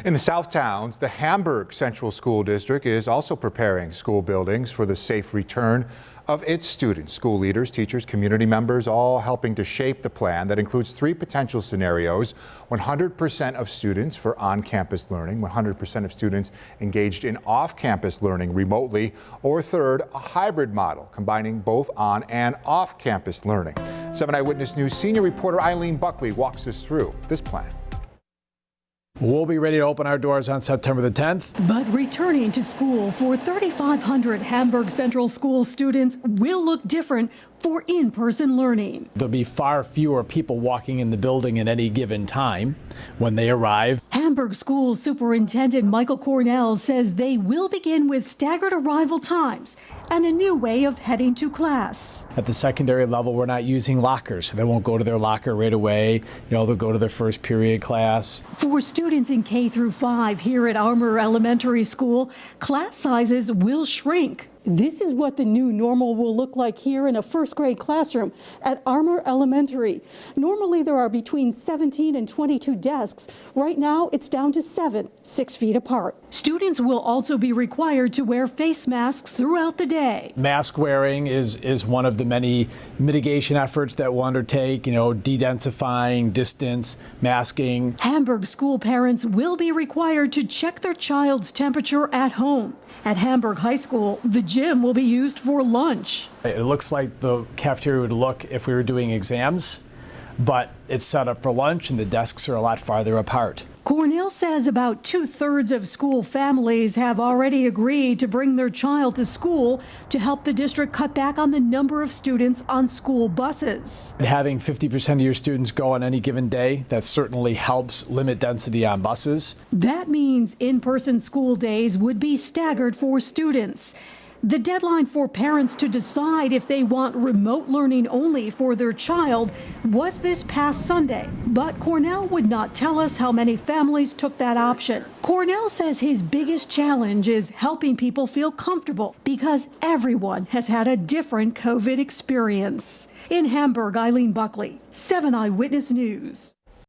In the South Towns, the Hamburg Central School District is also preparing school buildings for the safe return of its students. School leaders, teachers, community members, all helping to shape the plan that includes 3 potential scenarios: 100% of students for on-campus learning, 100% of students engaged in off-campus learning remotely, or third, a hybrid model combining both on and off-campus learning. 7 Eyewitness News senior reporter Eileen Buckley walks us through this plan. We'll be ready to open our doors on September the 10th. But returning to school for 3,500 Hamburg Central School students will look different for in-person learning. There'll be far fewer people walking in the building at any given time when they arrive. Hamburg School Superintendent Michael Cornell says they will begin with staggered arrival times and a new way of heading to class. At the secondary level, we're not using lockers, so they won't go to their locker right away. They'll go to their first period class. For students in K through 5 here at Armour Elementary School, class sizes will shrink. This is what the new normal will look like here in a first grade classroom at Armour Elementary. Normally there are between 17 and 22 desks. Right now it's down to 7, 6 feet apart. Students will also be required to wear face masks throughout the day. Mask wearing is one of the many mitigation efforts that we'll undertake, de-densifying, distance, masking. Hamburg school parents will be required to check their child's temperature at home. At Hamburg High School, the gym will be used for lunch. It looks like the cafeteria would look if we were doing exams, but it's set up for lunch and the desks are a lot farther apart. Cornell says about 2/3 of school families have already agreed to bring their child to school to help the district cut back on the number of students on school buses. Having 50% of your students go on any given day, that certainly helps limit density on buses. That means in-person school days would be staggered for students. The deadline for parents to decide if they want remote learning only for their child was this past Sunday, but Cornell would not tell us how many families took that option. Cornell says his biggest challenge is helping people feel comfortable because everyone has had a different COVID experience. In Hamburg, Eileen Buckley, 7 Eyewitness News.